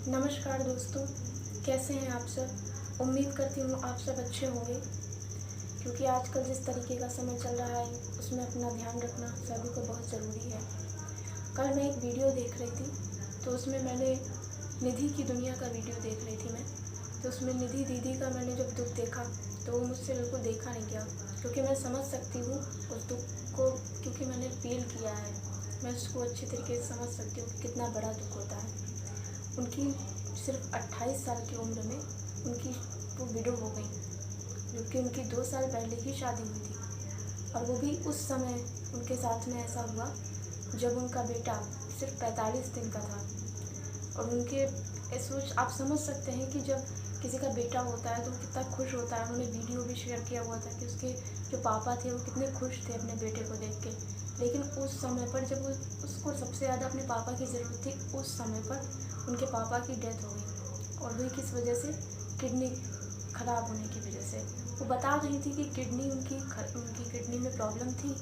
नमस्कार दोस्तों, कैसे हैं आप सब? उम्मीद करती हूँ आप सब अच्छे होंगे, क्योंकि आजकल जिस तरीके का समय चल रहा है उसमें अपना ध्यान रखना सभी को बहुत ज़रूरी है। कल मैं एक वीडियो देख रही थी, तो उसमें मैंने निधि की दुनिया का वीडियो देख रही थी मैं। तो उसमें निधि दीदी का मैंने जब दुःख देखा तो वो मुझसे बिल्कुल देखा नहीं गया, क्योंकि मैं समझ सकती हूँ उस दुःख को, क्योंकि मैंने फ़ील किया है। मैं उसको अच्छी तरीके से समझ सकती हूँ कि कितना बड़ा दुःख होता है। उनकी सिर्फ 28 साल की उम्र में उनकी वो विडो हो गई, जबकि उनकी 2 साल पहले ही शादी हुई थी। और वो भी उस समय उनके साथ में ऐसा हुआ जब उनका बेटा सिर्फ 45 दिन का था। और उनके सोच आप समझ सकते हैं कि जब किसी का बेटा होता है तो कितना खुश होता है। उन्होंने वीडियो भी शेयर किया हुआ था कि उसके जो पापा थे वो कितने खुश थे अपने बेटे को देख के। लेकिन उस समय पर जब उसको सबसे ज़्यादा अपने पापा की ज़रूरत थी, उस समय पर उनके पापा की डेथ हो गई। और हुई किस वजह से? किडनी ख़राब होने की वजह से। वो बता रही थी कि उनकी किडनी में प्रॉब्लम थी,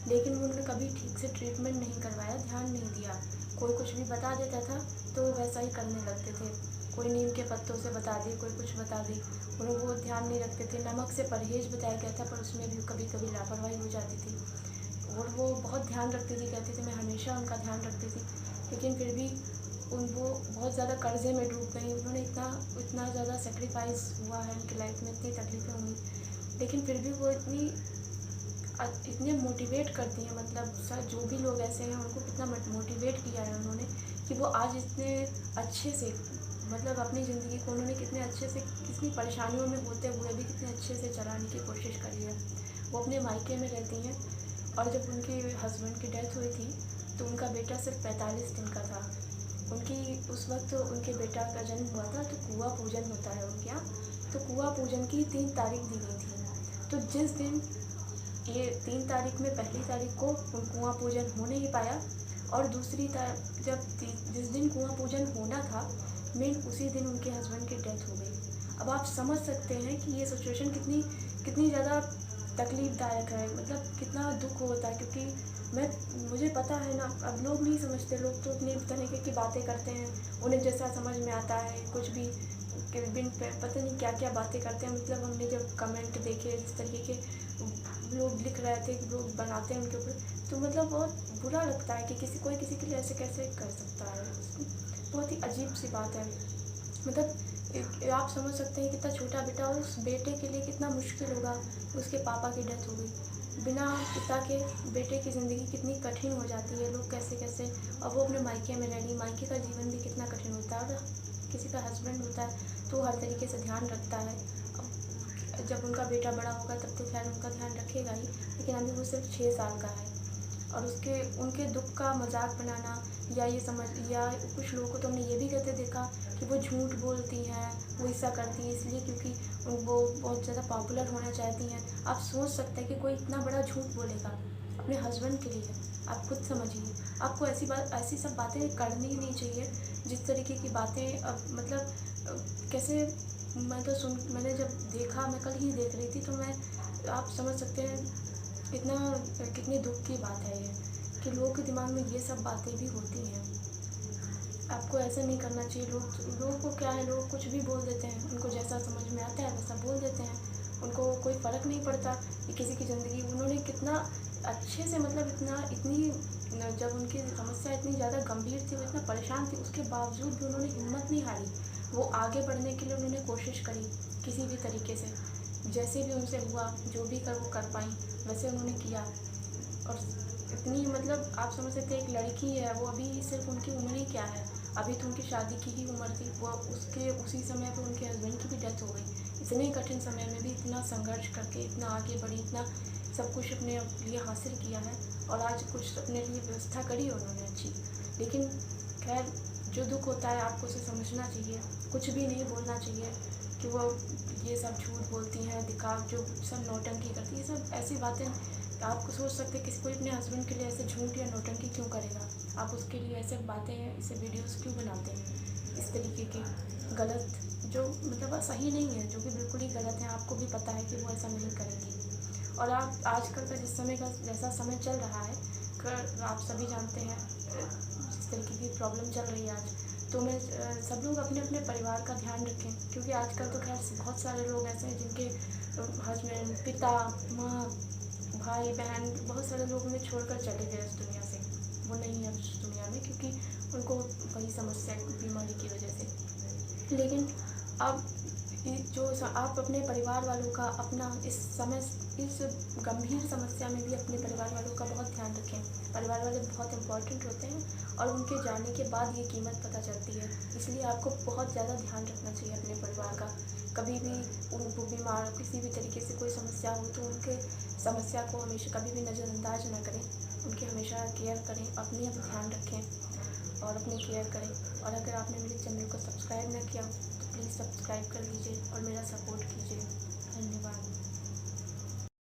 लेकिन उन्होंने कभी ठीक से ट्रीटमेंट नहीं करवाया, ध्यान नहीं दिया। कोई कुछ भी बता देता था तो वैसा ही करने लगते थे। कोई नीम के पत्तों से बता दी, कोई कुछ बता दी, उन्हें वो ध्यान नहीं रखते थे। नमक से परहेज़ बताया गया था, पर उसमें भी कभी कभी लापरवाही हो जाती थी। और वो बहुत ध्यान रखती थी, कहती थी मैं हमेशा उनका ध्यान रखती थी। लेकिन फिर भी वो बहुत ज़्यादा कर्ज़े में डूब गई। उन्होंने इतना इतना ज़्यादा सेक्रीफाइस हुआ है उनकी लाइफ में, इतनी तकलीफ़ें हुई, लेकिन फिर भी वो इतने मोटिवेट करती हैं। मतलब सर, जो भी लोग ऐसे हैं उनको कितना मोटिवेट किया है उन्होंने कि वो आज इतने अच्छे से, मतलब अपनी ज़िंदगी को उन्होंने कितने अच्छे से, कितनी परेशानियों में होते हुए भी कितने अच्छे से चलाने की कोशिश करी है। वो अपने मायके में रहती हैं। और जब उनके हस्बैंड की डेथ हुई थी तो उनका बेटा सिर्फ 45 दिन का था। उनकी उस वक्त उनके बेटा का जन्म हुआ था, तो कुआँ पूजन होता है उनके यहाँ। तो कुआँ पूजन की 3 तारीख दी गई थी। तो जिस दिन ये 3 तारीख में, पहली तारीख को कुआँ पूजन हो नहीं पाया, और दूसरी तारीख जिस दिन कुआँ पूजन होना था मेन, उसी दिन उनके हस्बैंड की डेथ हो गई। अब आप समझ सकते हैं कि ये सिचुएशन कितनी कितनी ज़्यादा तकलीफ़दायक है, मतलब कितना दुःख होता है। क्योंकि मुझे पता है ना, अब लोग नहीं समझते, लोग तो अपनी तरीके की बातें करते हैं, उन्हें जैसा समझ में आता है कुछ भी पता नहीं क्या क्या बातें करते हैं। मतलब हमने जब कमेंट देखे जिस तरीके के लोग लिख रहे थे, लोग बनाते हैं उनके ऊपर, तो मतलब बहुत बुरा लगता है कि कोई किसी के लिए ऐसे कैसे कर सकता है। बहुत ही अजीब सी बात है। मतलब आप समझ सकते हैं कितना छोटा बेटा, उस बेटे के लिए कितना मुश्किल होगा। उसके पापा की डेथ हो गई, बिना पिता के बेटे की ज़िंदगी कितनी कठिन हो जाती है। लोग कैसे कैसे, और वो अपने मायके में रह रही, मायके का जीवन भी कितना कठिन होता है। और किसी का हस्बैंड होता है तो हर तरीके से ध्यान रखता है। अब जब उनका बेटा बड़ा होगा तब तो खैर उनका ध्यान रखेगा ही, लेकिन अभी वो सिर्फ 6 साल का है। और उनके दुःख का मज़ाक बनाना, या कुछ लोगों को तो हमने ये भी कहते देखा कि वो झूठ बोलती हैं, वो ऐसा करती हैं इसलिए क्योंकि वो बहुत ज़्यादा पॉपुलर होना चाहती हैं। आप सोच सकते हैं कि कोई इतना बड़ा झूठ बोलेगा अपने हस्बैंड के लिए? आप खुद समझिए। आपको ऐसी सब बातें करनी ही नहीं चाहिए। जिस तरीके की बातें अब मतलब कैसे, मैंने जब देखा, मैं कल ही देख रही थी, तो आप समझ सकते हैं इतना कितनी दुःख की बात है ये, कि लोगों के दिमाग में ये सब बातें भी होती हैं। आपको ऐसा नहीं करना चाहिए। लोगों को क्या है, लोग कुछ भी बोल देते हैं, उनको जैसा समझ में आता है वैसा बोल देते हैं। उनको कोई फ़र्क नहीं पड़ता कि किसी की ज़िंदगी, उन्होंने कितना अच्छे से, मतलब जब उनकी समस्या इतनी ज़्यादा गंभीर थी, वो इतना परेशान थी, उसके बावजूद भी उन्होंने हिम्मत नहीं हारी। वो आगे बढ़ने के लिए उन्होंने कोशिश करी किसी भी तरीके से, जैसे भी उनसे हुआ, जो भी वो कर पाई वैसे उन्होंने किया। और इतनी, मतलब आप समझ सकते हैं, एक लड़की है, वो अभी सिर्फ, उनकी उम्र ही क्या है, अभी तो उनकी शादी की ही उम्र थी। वो उसी समय पे उनके हस्बैंड की भी डेथ हो गई। इतने कठिन समय में भी इतना संघर्ष करके इतना आगे बढ़ी, इतना सब कुछ अपने लिए हासिल किया है, और आज कुछ अपने लिए व्यवस्था करी है उन्होंने अच्छी। लेकिन खैर, जो दुःख होता है आपको उसे समझना चाहिए, कुछ भी नहीं बोलना चाहिए कि वो ये सब झूठ बोलती हैं, जो सब नौटंकी करती है, ये सब ऐसी बातें। आप सोच सकते हैं, किसी कोई अपने हस्बैंड के लिए ऐसे झूठ या नौटंकी क्यों करेगा? आप उसके लिए ऐसे बातें, ऐसे वीडियोस क्यों बनाते हैं? इस तरीके के गलत, जो मतलब सही नहीं है, जो कि बिल्कुल ही गलत है। आपको भी पता है कि वो ऐसा नहीं करेंगी। और आप आजकल का जैसा समय चल रहा है, आप सभी जानते हैं जिस तरीके की प्रॉब्लम चल रही है आज, तो मैं सब लोग अपने अपने परिवार का ध्यान रखें, क्योंकि आजकल तो खैर बहुत सारे लोग ऐसे हैं जिनके हस्बैंड, पिता, माँ, भाई, बहन, बहुत सारे लोग उन्हें छोड़कर चले गए इस दुनिया से। वो नहीं है इस दुनिया में, क्योंकि उनको वही समस्या, बीमारी की वजह से। लेकिन अब आप अपने परिवार वालों का, अपना इस गंभीर समस्या में भी अपने परिवार वालों का बहुत ध्यान रखें। परिवार वाले बहुत इम्पोर्टेंट होते हैं और उनके जाने के बाद ये कीमत पता चलती है। इसलिए आपको बहुत ज़्यादा ध्यान रखना चाहिए अपने परिवार का। कभी भी उनको बीमार, किसी भी तरीके से कोई समस्या हो तो उनके समस्या को हमेशा कभी भी नज़रअंदाज ना करें। उनकी हमेशा केयर करें, अपनी ध्यान रखें और अपनी केयर करें। और अगर आपने मेरे चैनल को सब्सक्राइब ना किया तो प्लीज़ सब्सक्राइब कर लीजिए और मेरा सपोर्ट कीजिए। धन्यवाद।